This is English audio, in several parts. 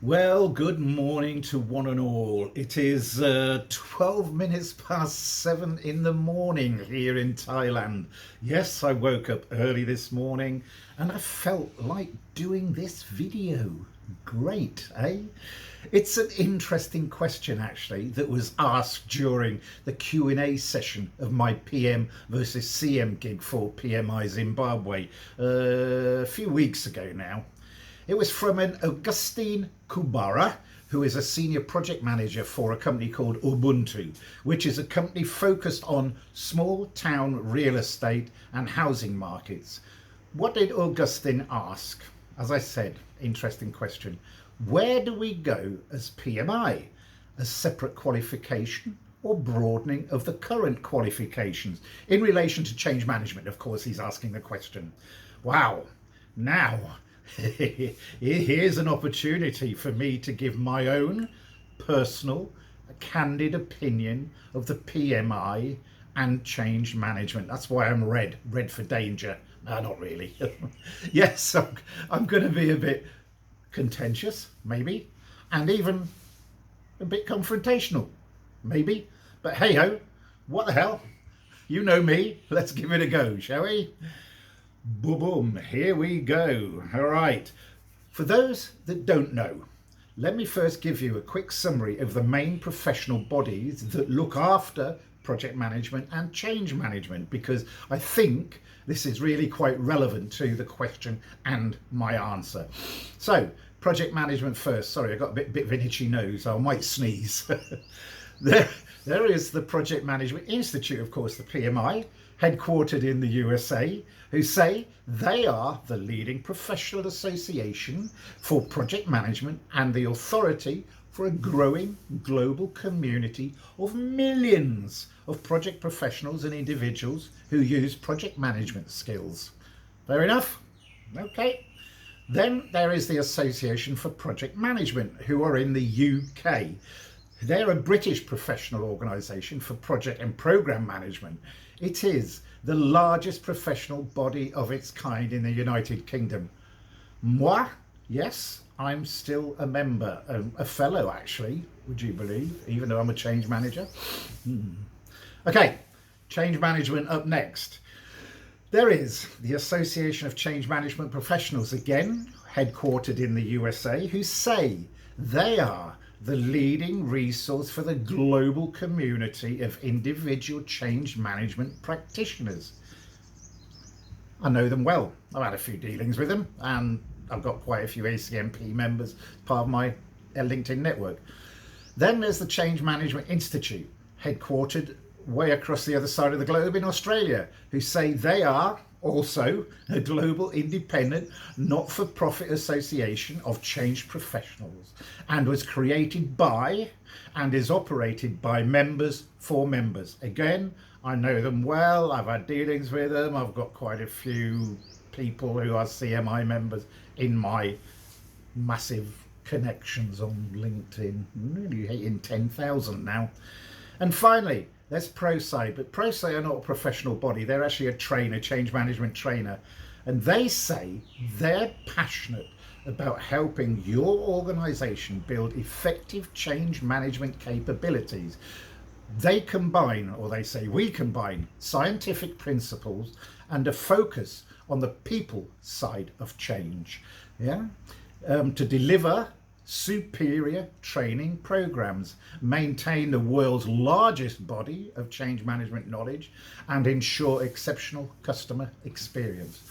Well, good morning to one and all. It is 12 minutes past 7 in the morning here in Thailand. Yes, I woke up early this morning and I felt like doing this video. Great, eh? It's an interesting question actually that was asked during the Q&A session of my PM versus CM gig for PMI Zimbabwe a few weeks ago now. It was from an Augustine Kubara, who is a senior project manager for a company called URBUNTU, which is a company focused on small town real estate and housing markets. What did Augustine ask? As I said, interesting question. Where do we go as PMI? A separate qualification or broadening of the current qualifications? In relation to change management, of course, he's asking the question. Wow. Now, here's an opportunity for me to give my own personal, candid opinion of the PMI and change management. That's why I'm red for danger. No, not really. Yes, I'm going to be a bit contentious, maybe, and even a bit confrontational, maybe. But hey ho, what the hell? You know me. Let's give it a go, shall we? Boom, here we go. All right. For those that don't know, let me first give you a quick summary of the main professional bodies that look after project management and change management, because I think this is really quite relevant to the question and my answer. So, project management first. Sorry, I got a bit of an itchy nose. I might sneeze. There is the Project Management Institute, of course, the PMI, headquartered in the USA, who say they are the leading professional association for project management and the authority for a growing global community of millions of project professionals and individuals who use project management skills. Fair enough? Okay. Then there is the Association for Project Management, who are in the UK. They're a British professional organisation for project and programme management. It is the largest professional body of its kind in the United Kingdom. Moi, yes, I'm still a member, a fellow actually, would you believe, even though I'm a change manager. Okay, change management up next. There is the Association of Change Management Professionals, again, headquartered in the USA, who say they are the leading resource for the global community of individual change management practitioners. I know them well. I've had a few dealings with them, and I've got quite a few ACMP members, part of my LinkedIn network. Then there's the Change Management Institute, headquartered way across the other side of the globe in Australia, who say they are also a global independent not-for-profit association of change professionals, and was created by and is operated by members for members. Again, I know them well, I've had dealings with them, I've got quite a few people who are CMI members in my massive connections on LinkedIn, nearly hitting 10,000 now. And finally, there's ProSci, but ProSci are not a professional body. They're actually a trainer, change management trainer. And they say they're passionate about helping your organisation build effective change management capabilities. They combine, or they say we combine, scientific principles and a focus on the people side of change, to deliver superior training programs, maintain the world's largest body of change management knowledge, and ensure exceptional customer experience.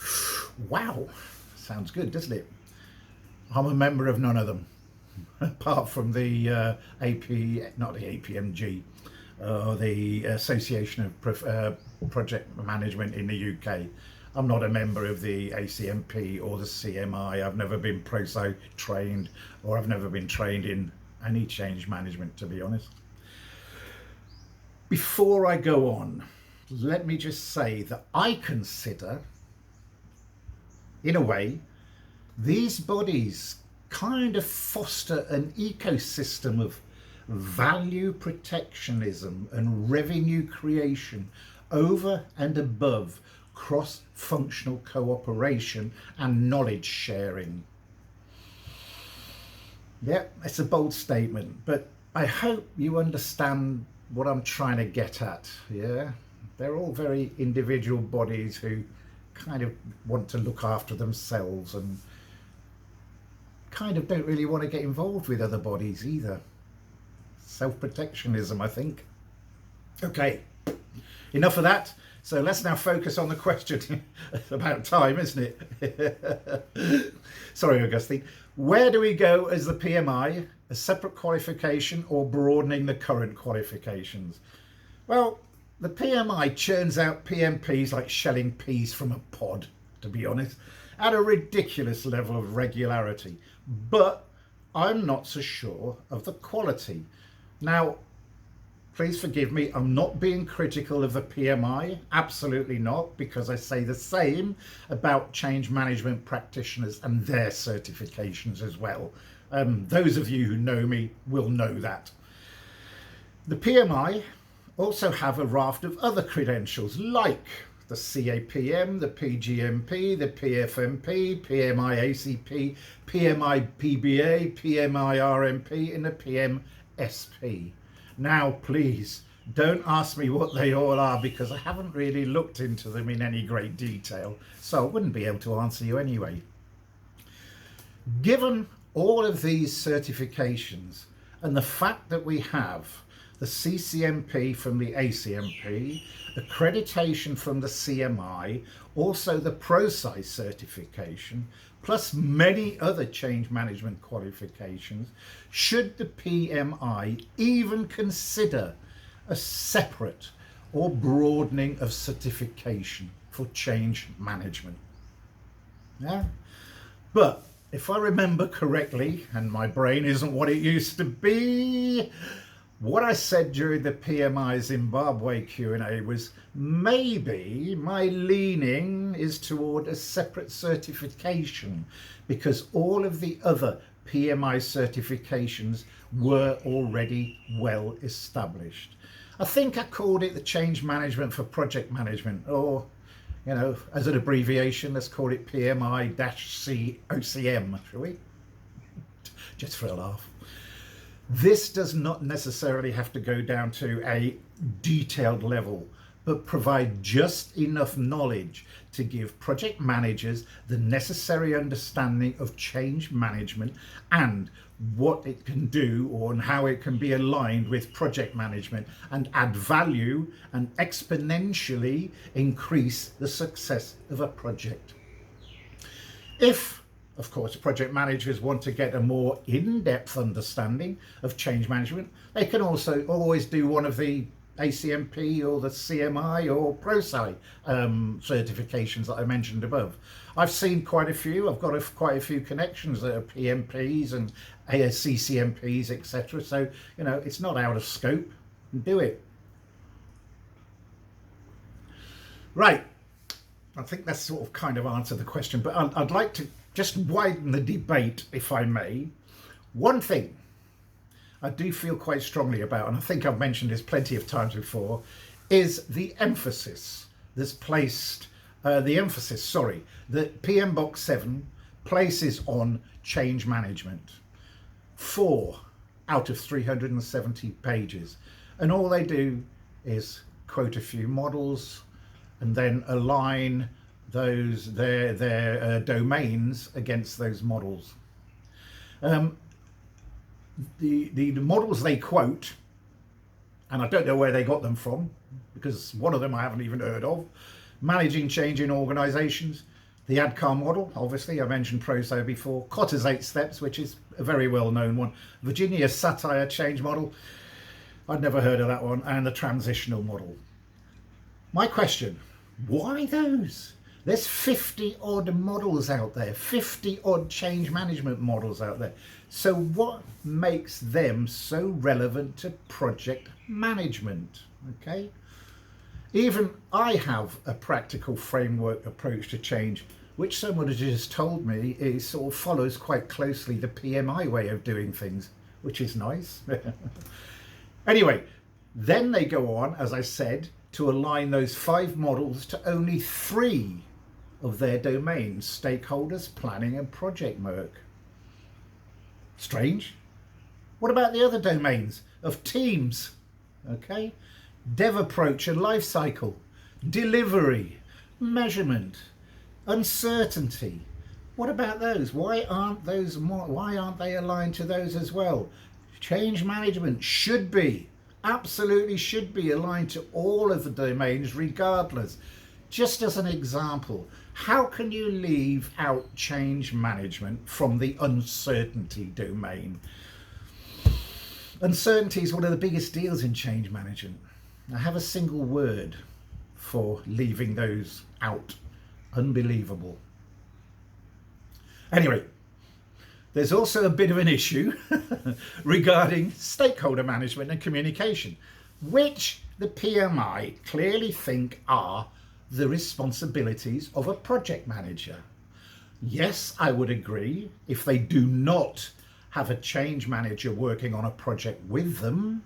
Wow, sounds good, doesn't it? I'm a member of none of them, apart from the not the APMG, the Association of Project Management in the UK. I'm not a member of the ACMP or the CMI. I've never been ProSci trained, or I've never been trained in any change management, to be honest. Before I go on, let me just say that I consider, in a way, these bodies kind of foster an ecosystem of value protectionism and revenue creation over and above cross-functional cooperation and knowledge sharing. Yeah, it's a bold statement, but I hope you understand what I'm trying to get at. Yeah, they're all very individual bodies who kind of want to look after themselves and kind of don't really want to get involved with other bodies either. Self-protectionism, I think. Okay, enough of that. So let's now focus on the question. It's about time, isn't it? Sorry, Augustine. Where do we go as the PMI? A separate qualification or broadening the current qualifications? Well, the PMI churns out PMPs like shelling peas from a pod, to be honest, at a ridiculous level of regularity. But I'm not so sure of the quality. Now, please forgive me, I'm not being critical of the PMI, absolutely not, because I say the same about change management practitioners and their certifications as well. Those of you who know me will know that. The PMI also have a raft of other credentials like the CAPM, the PGMP, the PFMP, PMI ACP, PMI PBA, PMI RMP and the PMSP. Now, please don't ask me what they all are because I haven't really looked into them in any great detail, so I wouldn't be able to answer you anyway. Given all of these certifications and the fact that we have the CCMP from the ACMP, accreditation from the CMI, also the ProSci certification, plus many other change management qualifications, should the PMI even consider a separate or broadening of certification for change management? Yeah, but if I remember correctly, and my brain isn't what it used to be, what I said during the PMI Zimbabwe Q&A was maybe my leaning is toward a separate certification because all of the other PMI certifications were already well established. I think I called it the change management for project management, or, you know, as an abbreviation, let's call it PMI-COCM, shall we? Just for a laugh. This does not necessarily have to go down to a detailed level, but provide just enough knowledge to give project managers the necessary understanding of change management and what it can do or how it can be aligned with project management and add value and exponentially increase the success of a project. If, of course, project managers want to get a more in-depth understanding of change management, they can also always do one of the ACMP or the CMI or ProSci certifications that I mentioned above. I've seen quite a few. I've got quite a few connections that are PMPs and CCMPs, etc. So, you know, it's not out of scope. Do it. Right. I think that's sort of kind of answered the question, but I'd like to just widen the debate, if I may. One thing I do feel quite strongly about, and I think I've mentioned this plenty of times before, is the emphasis that's placed, that PM Box 7 places on change management. 4 out of 370 pages. And all they do is quote a few models and then align those their domains against those models. The models they quote, and I don't know where they got them from because one of them I haven't even heard of. Managing change in organizations, the ADCAR model, obviously I mentioned ProSci before, Kotter's 8 steps, which is a very well-known one, Virginia's satire change model, I'd never heard of that one, and the transitional model. My question, why those? There's 50 odd models out there, 50 odd change management models out there. So what makes them so relevant to project management? Okay. Even I have a practical framework approach to change, which someone has just told me is sort of follows quite closely the PMI way of doing things, which is nice. Anyway, then they go on, as I said, to align those 5 models to only 3 of their domains: stakeholders, planning and project work. Strange, What about the other domains of teams? Okay, dev approach and life cycle, delivery, measurement, uncertainty. What about those? Why aren't they aligned to those as well? Change management should be, absolutely should be aligned to all of the domains regardless. Just as an example, how can you leave out change management from the uncertainty domain? Uncertainty is one of the biggest deals in change management. I have a single word for leaving those out. Unbelievable. Anyway, there's also a bit of an issue regarding stakeholder management and communication, which the PMI clearly think are the responsibilities of a project manager. Yes, I would agree if they do not have a change manager working on a project with them,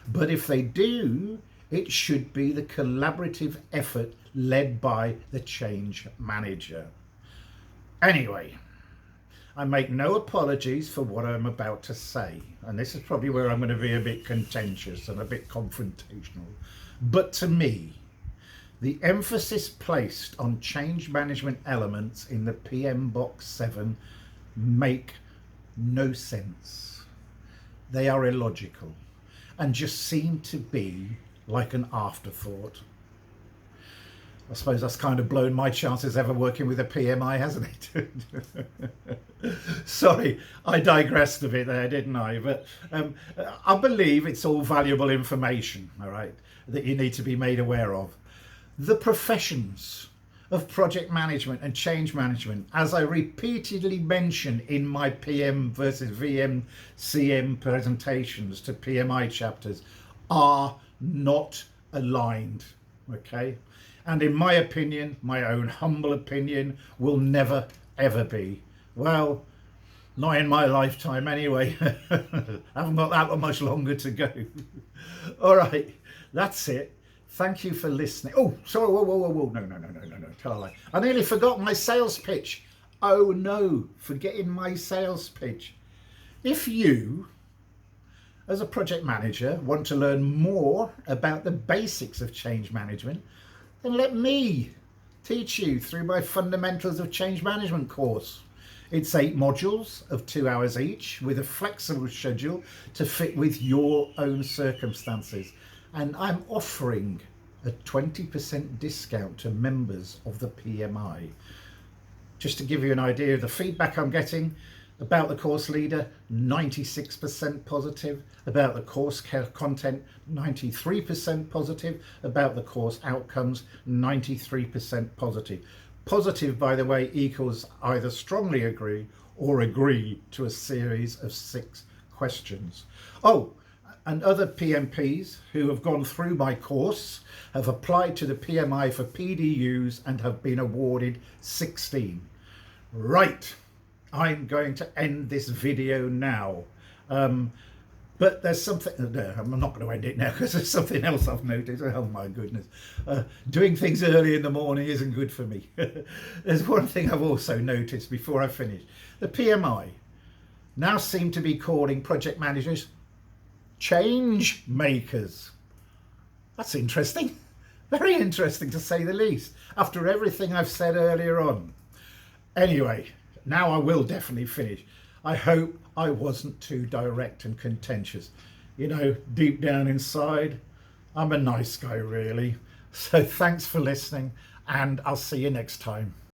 but if they do, it should be the collaborative effort led by the change manager. Anyway, I make no apologies for what I'm about to say, and this is probably where I'm going to be a bit contentious and a bit confrontational, but to me, the emphasis placed on change management elements in the PM Box 7 make no sense. They are illogical and just seem to be like an afterthought. I suppose that's kind of blown my chances ever working with a PMI, hasn't it? Sorry, I digressed a bit there, didn't I? But I believe it's all valuable information, all right, that you need to be made aware of. The professions of project management and change management, as I repeatedly mention in my PM versus VM CM presentations to PMI chapters, are not aligned, okay? And in my opinion, my own humble opinion, will never ever be. Well, not in my lifetime anyway. I haven't got that much longer to go. All right, that's it. Thank you for listening. Oh, sorry, whoa. No, tell a lie. I nearly forgot my sales pitch. Oh no, forgetting my sales pitch. If you, as a project manager, want to learn more about the basics of change management, then let me teach you through my Fundamentals of Change Management course. It's 8 modules of 2 hours each with a flexible schedule to fit with your own circumstances. And I'm offering a 20% discount to members of the PMI. Just to give you an idea of the feedback I'm getting about the course leader, 96% positive. About the course content, 93% positive. About the course outcomes, 93% positive. Positive, by the way, equals either strongly agree or agree to a series of 6 questions. Oh, and other PMPs who have gone through my course have applied to the PMI for PDUs and have been awarded 16. Right, I'm going to end this video now. But there's something, no, I'm not going to end it now because there's something else I've noticed. Oh my goodness. Doing things early in the morning isn't good for me. There's one thing I've also noticed before I finish. The PMI now seem to be calling project managers change makers. That's interesting. Very interesting to say the least, after everything I've said earlier on. Anyway, now I will definitely finish. I hope I wasn't too direct and contentious. You know, deep down inside, I'm a nice guy really. So thanks for listening, and I'll see you next time.